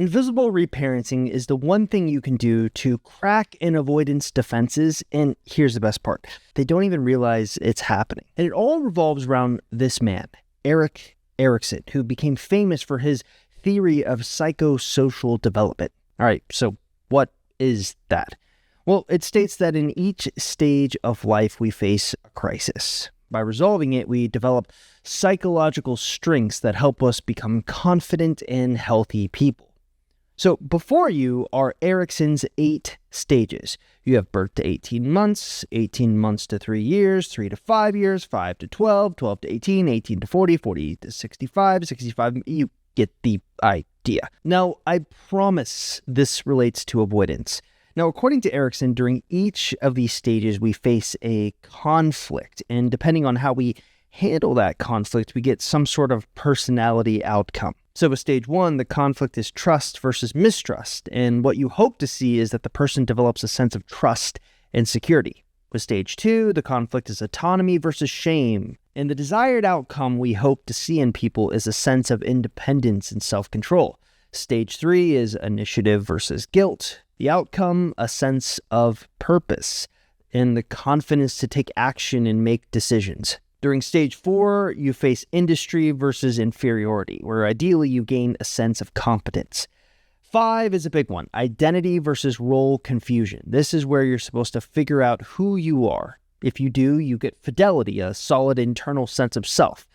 Invisible reparenting is the one thing you can do to crack an avoidance defenses, and here's the best part. They don't even realize it's happening. And it all revolves around this man, Erik Erikson, who became famous for his theory of psychosocial development. All right, so what is that? Well, it states that in each stage of life we face a crisis. By resolving it, we develop psychological strengths that help us become confident and healthy people. So before you are Erikson's 8 stages. You have birth to 18 months, 18 months to 3 years, 3 to 5 years, 5 to 12, 12 to 18, 18 to 40, 40 to 65, 65, you get the idea. Now, I promise this relates to avoidance. Now, according to Erikson, during each of these stages, we face a conflict, and depending on how we handle that conflict, we get some sort of personality outcome. So with stage 1, the conflict is trust versus mistrust, and what you hope to see is that the person develops a sense of trust and security. With stage 2, the conflict is autonomy versus shame, and the desired outcome we hope to see in people is a sense of independence and self-control. Stage 3 is initiative versus guilt. The outcome, a sense of purpose, and the confidence to take action and make decisions. During stage 4, you face industry versus inferiority, where ideally you gain a sense of competence. 5 is a big one, identity versus role confusion. This is where you're supposed to figure out who you are. If you do, you get fidelity, a solid internal sense of self.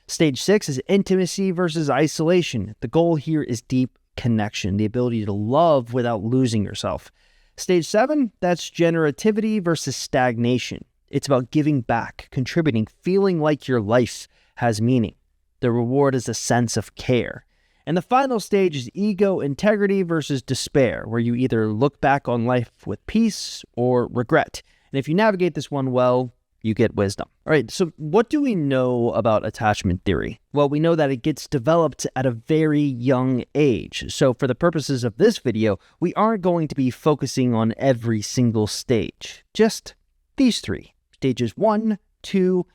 Stage 6 is intimacy versus isolation. The goal here is deep connection, the ability to love without losing yourself. Stage 7, that's generativity versus stagnation. It's about giving back, contributing, feeling like your life has meaning. The reward is a sense of care. And the final stage is ego integrity versus despair, where you either look back on life with peace or regret. And if you navigate this one well, you get wisdom. All right, so what do we know about attachment theory? Well, we know that it gets developed at a very young age. So for the purposes of this video, we aren't going to be focusing on every single stage, just these 3. Stages 1, 2,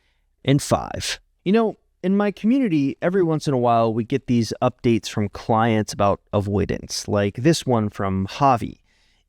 and 5. You know, in my community, every once in a while, we get these updates from clients about avoidance, like this one from Javi.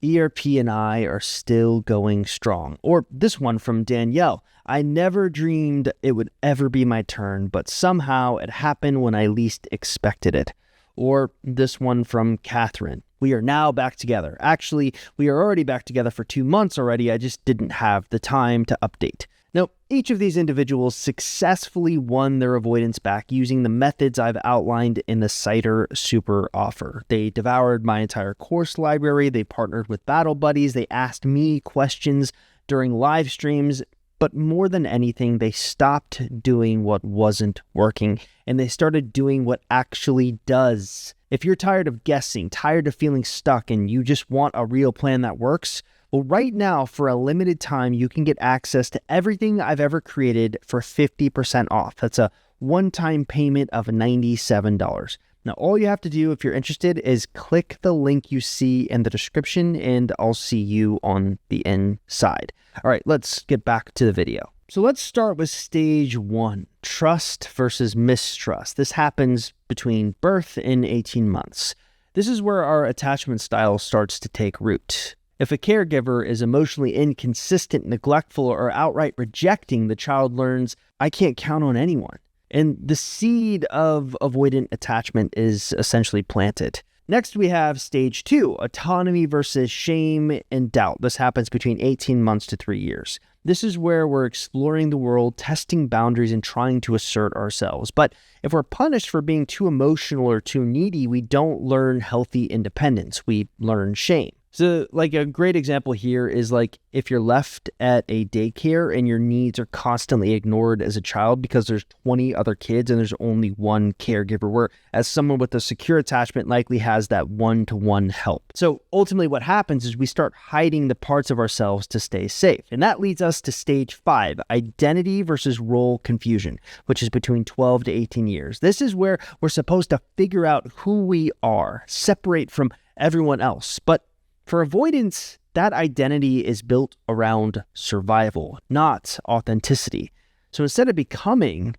ERP and I are still going strong. Or this one from Danielle. I never dreamed it would ever be my turn, but somehow it happened when I least expected it. Or this one from Catherine. We are now back together. Actually, we are already back together for 2 months already. I just didn't have the time to update. Now, each of these individuals successfully won their avoidance back using the methods I've outlined in the Cider Super offer. They devoured my entire course library. They partnered with battle buddies. They asked me questions during live streams. But more than anything, they stopped doing what wasn't working, and they started doing what actually does. If you're tired of guessing, tired of feeling stuck, and you just want a real plan that works, well, right now, for a limited time, you can get access to everything I've ever created for 50% off. That's a one-time payment of $97. Now, all you have to do if you're interested is click the link you see in the description, and I'll see you on the inside. All right, let's get back to the video. So let's start with stage 1, trust versus mistrust. This happens between birth and 18 months. This is where our attachment style starts to take root. If a caregiver is emotionally inconsistent, neglectful, or outright rejecting, the child learns, I can't count on anyone. And the seed of avoidant attachment is essentially planted. Next, we have stage 2, autonomy versus shame and doubt. This happens between 18 months to 3 years. This is where we're exploring the world, testing boundaries, and trying to assert ourselves. But if we're punished for being too emotional or too needy, we don't learn healthy independence. We learn shame. So like a great example here is like if you're left at a daycare and your needs are constantly ignored as a child because there's 20 other kids and there's only one caregiver, where as someone with a secure attachment likely has that one-to-one help. So ultimately what happens is we start hiding the parts of ourselves to stay safe. And that leads us to stage 5, identity versus role confusion, which is between 12 to 18 years. This is where we're supposed to figure out who we are, separate from everyone else. But for avoidance, that identity is built around survival, not authenticity. So instead of becoming,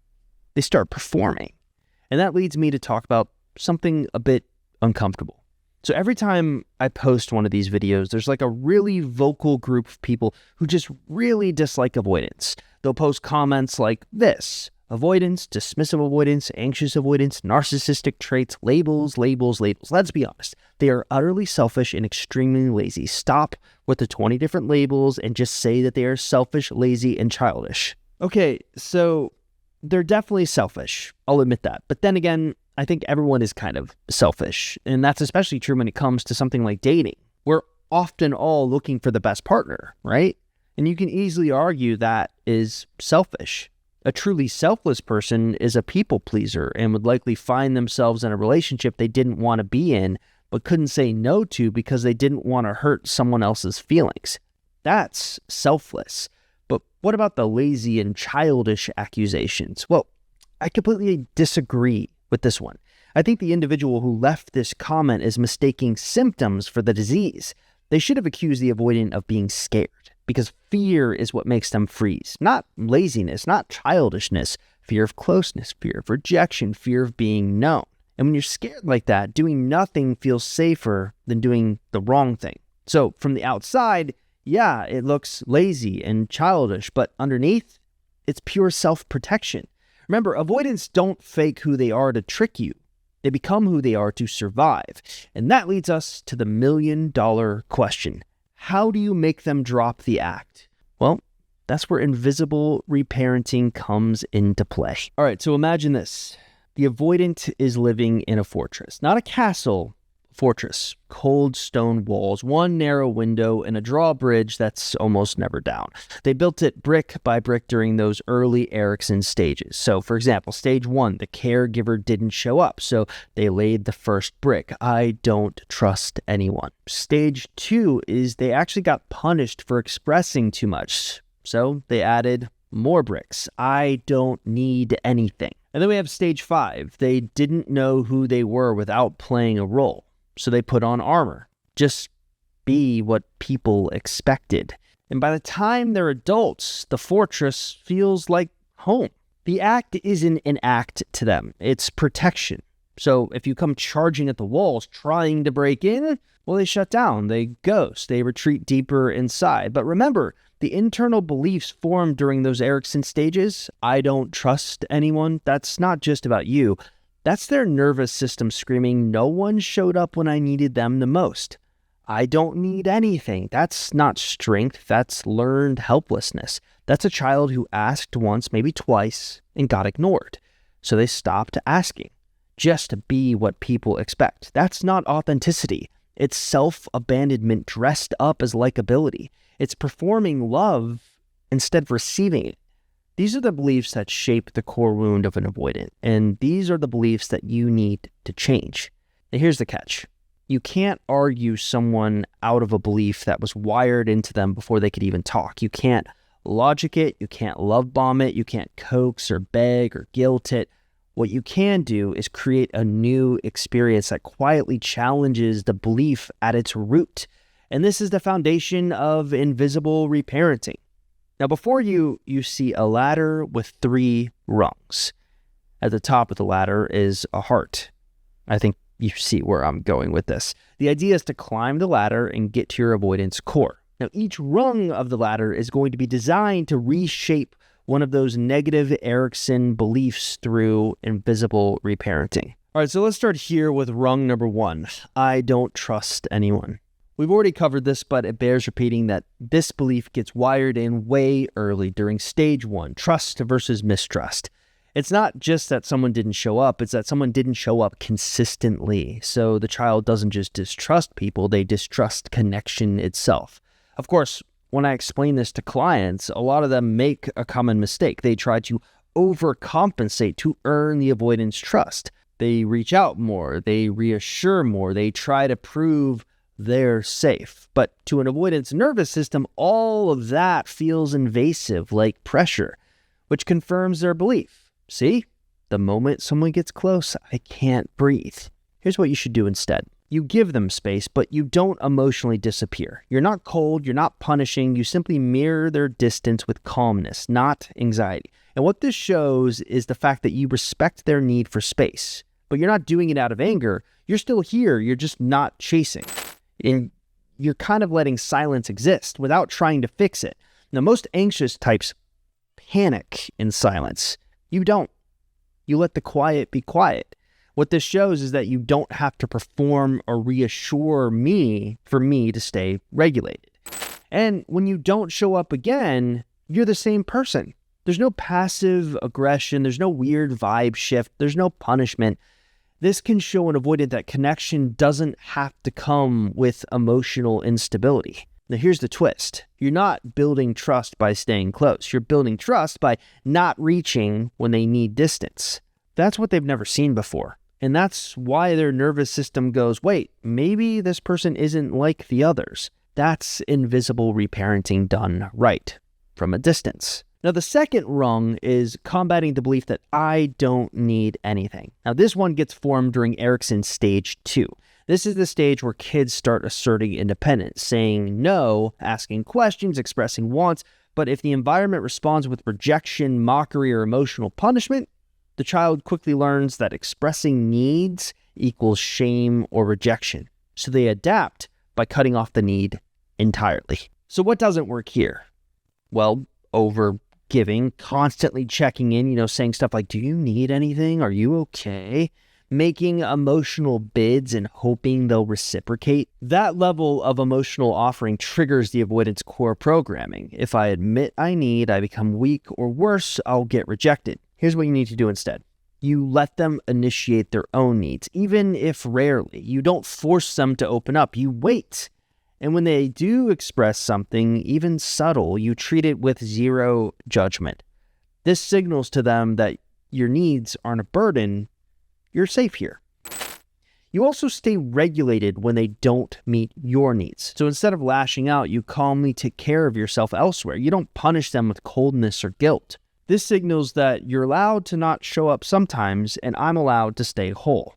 they start performing. And that leads me to talk about something a bit uncomfortable. So every time I post one of these videos, there's like a really vocal group of people who just really dislike avoidance. They'll post comments like this: avoidance, dismissive avoidance, anxious avoidance, narcissistic traits, labels, labels, labels. Let's be honest. They are utterly selfish and extremely lazy. Stop with the 20 different labels and just say that they are selfish, lazy, and childish. Okay, so they're definitely selfish. I'll admit that. But then again, I think everyone is kind of selfish. And that's especially true when it comes to something like dating. We're often all looking for the best partner, right? And you can easily argue that is selfish. A truly selfless person is a people pleaser and would likely find themselves in a relationship they didn't want to be in, but couldn't say no to because they didn't want to hurt someone else's feelings. That's selfless. But what about the lazy and childish accusations? Well, I completely disagree with this one. I think the individual who left this comment is mistaking symptoms for the disease. They should have accused the avoidant of being scared, because fear is what makes them freeze. Not laziness, not childishness. Fear of closeness, fear of rejection, fear of being known. And when you're scared like that, doing nothing feels safer than doing the wrong thing. So from the outside, yeah, it looks lazy and childish, but underneath, it's pure self-protection. Remember, avoidants don't fake who they are to trick you. They become who they are to survive. And that leads us to the million-dollar question. How do you make them drop the act? Well, that's where invisible reparenting comes into play. All right, so imagine this. The avoidant is living in a fortress, not a castle, fortress. Cold stone walls, one narrow window, and a drawbridge that's almost never down. They built it brick by brick during those early Erikson stages. So, for example, stage 1, the caregiver didn't show up, so they laid the first brick. I don't trust anyone. Stage 2 is they actually got punished for expressing too much, so they added more bricks. I don't need anything. And then we have stage 5. They didn't know who they were without playing a role. So they put on armor. Just be what people expected. And by the time they're adults, the fortress feels like home. The act isn't an act to them. It's protection. So if you come charging at the walls trying to break in, well, they shut down. They ghost. They retreat deeper inside. But remember, the internal beliefs formed during those Erikson stages, I don't trust anyone, that's not just about you. That's their nervous system screaming, no one showed up when I needed them the most. I don't need anything. That's not strength. That's learned helplessness. That's a child who asked once, maybe twice, and got ignored. So they stopped asking, just to be what people expect. That's not authenticity. It's self-abandonment dressed up as likability. It's performing love instead of receiving it. These are the beliefs that shape the core wound of an avoidant, and these are the beliefs that you need to change. Now, here's the catch. You can't argue someone out of a belief that was wired into them before they could even talk. You can't logic it, you can't love bomb it, you can't coax or beg or guilt it. What you can do is create a new experience that quietly challenges the belief at its root. And this is the foundation of invisible reparenting. Now, before you see a ladder with 3 rungs. At the top of the ladder is a heart. I think you see where I'm going with this. The idea is to climb the ladder and get to your avoidance core. Now, each rung of the ladder is going to be designed to reshape one of those negative Erikson beliefs through invisible reparenting. All right, so let's start here with rung number 1. I don't trust anyone. We've already covered this, but it bears repeating that this belief gets wired in way early during stage 1, trust versus mistrust. It's not just that someone didn't show up, it's that someone didn't show up consistently. So the child doesn't just distrust people, they distrust connection itself. Of course, when I explain this to clients, a lot of them make a common mistake. They try to overcompensate to earn the avoidant's trust. They reach out more, they reassure more, they try to prove they're safe. But to an avoidance nervous system, all of that feels invasive, like pressure, which confirms their belief. See, the moment someone gets close, I can't breathe. Here's what you should do instead. You give them space, but you don't emotionally disappear. You're not cold, you're not punishing, you simply mirror their distance with calmness, not anxiety. And what this shows is the fact that you respect their need for space, but you're not doing it out of anger. You're still here, you're just not chasing. And you're kind of letting silence exist without trying to fix it. Now, most anxious types panic in silence. You don't. You let the quiet be quiet. What this shows is that you don't have to perform or reassure me for me to stay regulated. And when you don't show up again, you're the same person. There's no passive aggression. There's no weird vibe shift. There's no punishment. This can show an avoidant that connection doesn't have to come with emotional instability. Now, here's the twist. You're not building trust by staying close. You're building trust by not reaching when they need distance. That's what they've never seen before. And that's why their nervous system goes, wait, maybe this person isn't like the others. That's invisible reparenting done right, from a distance. Now, the second rung is combating the belief that I don't need anything. Now, this one gets formed during Erikson's stage 2. This is the stage where kids start asserting independence, saying no, asking questions, expressing wants, but if the environment responds with rejection, mockery, or emotional punishment, the child quickly learns that expressing needs equals shame or rejection. So they adapt by cutting off the need entirely. So what doesn't work here? Well, over-giving, constantly checking in, saying stuff like, do you need anything? Are you okay? Making emotional bids and hoping they'll reciprocate. That level of emotional offering triggers the avoidance core programming. If I admit I need, I become weak, or worse, I'll get rejected. Here's what you need to do instead. You let them initiate their own needs, even if rarely. You don't force them to open up. You wait. And when they do express something, even subtle, you treat it with zero judgment. This signals to them that your needs aren't a burden. You're safe here. You also stay regulated when they don't meet your needs. So instead of lashing out, you calmly take care of yourself elsewhere. You don't punish them with coldness or guilt. This signals that you're allowed to not show up sometimes, and I'm allowed to stay whole.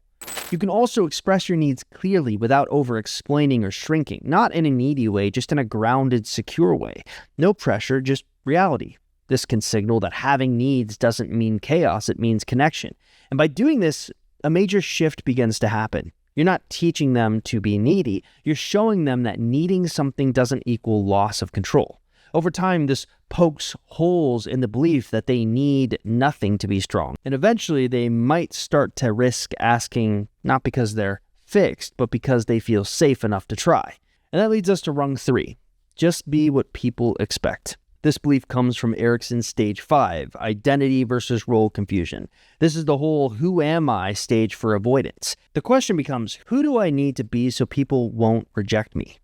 You can also express your needs clearly without over-explaining or shrinking, not in a needy way, just in a grounded, secure way. No pressure, just reality. This can signal that having needs doesn't mean chaos, it means connection. And by doing this, a major shift begins to happen. You're not teaching them to be needy, you're showing them that needing something doesn't equal loss of control. Over time, this pokes holes in the belief that they need nothing to be strong. And eventually, they might start to risk asking, not because they're fixed, but because they feel safe enough to try. And that leads us to rung 3. Just be what people expect. This belief comes from Erikson's stage 5, identity versus role confusion. This is the whole who am I stage for avoidance. The question becomes, who do I need to be so people won't reject me?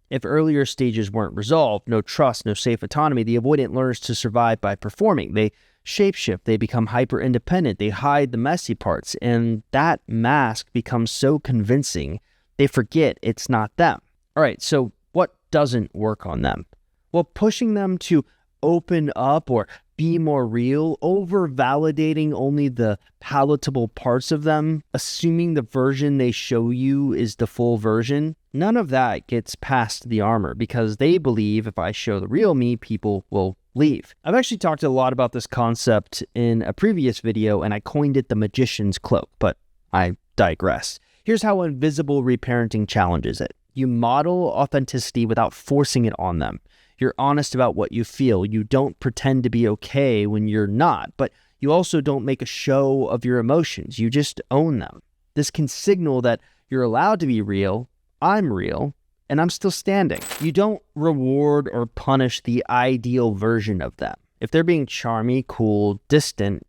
If earlier stages weren't resolved, no trust, no safe autonomy, the avoidant learns to survive by performing. They shapeshift, they become hyper-independent, they hide the messy parts, and that mask becomes so convincing, they forget it's not them. All right, so what doesn't work on them? Well, pushing them to open up or be more real, over-validating only the palatable parts of them, assuming the version they show you is the full version, none of that gets past the armor because they believe if I show the real me, people will leave. I've actually talked a lot about this concept in a previous video and I coined it the magician's cloak, but I digress. Here's how invisible reparenting challenges it. You model authenticity without forcing it on them. You're honest about what you feel. You don't pretend to be okay when you're not, but you also don't make a show of your emotions. You just own them. This can signal that you're allowed to be real, I'm real, and I'm still standing. You don't reward or punish the ideal version of them. If they're being charmy, cool, distant,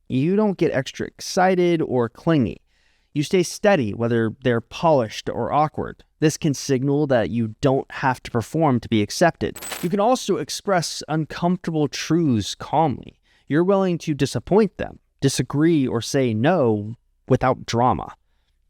you don't get extra excited or clingy. You stay steady, whether they're polished or awkward. This can signal that you don't have to perform to be accepted. You can also express uncomfortable truths calmly. You're willing to disappoint them, disagree, or say no without drama.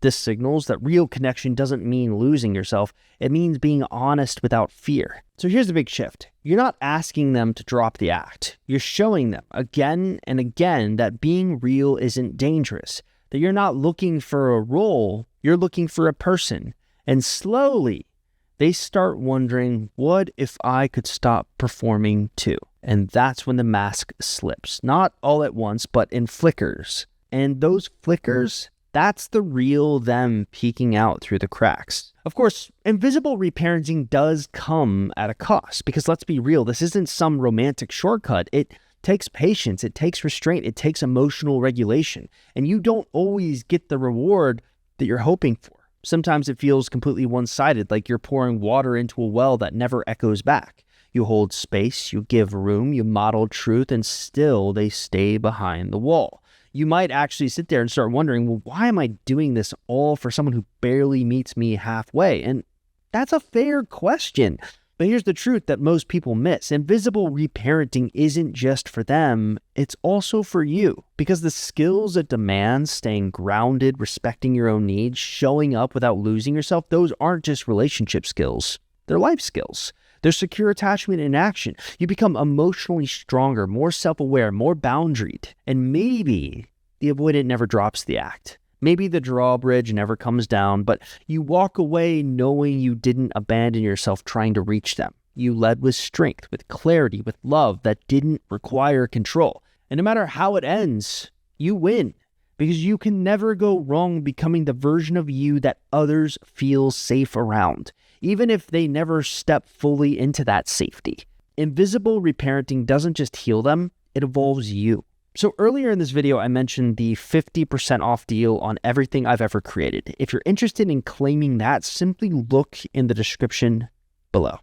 This signals that real connection doesn't mean losing yourself. It means being honest without fear. So here's the big shift. You're not asking them to drop the act. You're showing them again and again that being real isn't dangerous. That you're not looking for a role, you're looking for a person. And slowly, they start wondering, what if I could stop performing too? And that's when the mask slips. Not all at once, but in flickers. And those flickers, That's the real them peeking out through the cracks. Of course, invisible reparenting does come at a cost, because let's be real, this isn't some romantic shortcut. It takes patience, it takes restraint, it takes emotional regulation, and you don't always get the reward that you're hoping for. Sometimes it feels completely one-sided, like you're pouring water into a well that never echoes back. You hold space, you give room, you model truth, and still they stay behind the wall. You might actually sit there and start wondering, well, why am I doing this all for someone who barely meets me halfway? And that's a fair question. But here's the truth that most people miss. Invisible reparenting isn't just for them, it's also for you. Because the skills it demands, staying grounded, respecting your own needs, showing up without losing yourself, those aren't just relationship skills. They're life skills. They're secure attachment in action. You become emotionally stronger, more self-aware, more boundaried. And maybe the avoidant never drops the act. Maybe the drawbridge never comes down, but you walk away knowing you didn't abandon yourself trying to reach them. You led with strength, with clarity, with love that didn't require control. And no matter how it ends, you win. Because you can never go wrong becoming the version of you that others feel safe around, even if they never step fully into that safety. Invisible reparenting doesn't just heal them, it evolves you. So earlier in this video, I mentioned the 50% off deal on everything I've ever created. If you're interested in claiming that, simply look in the description below.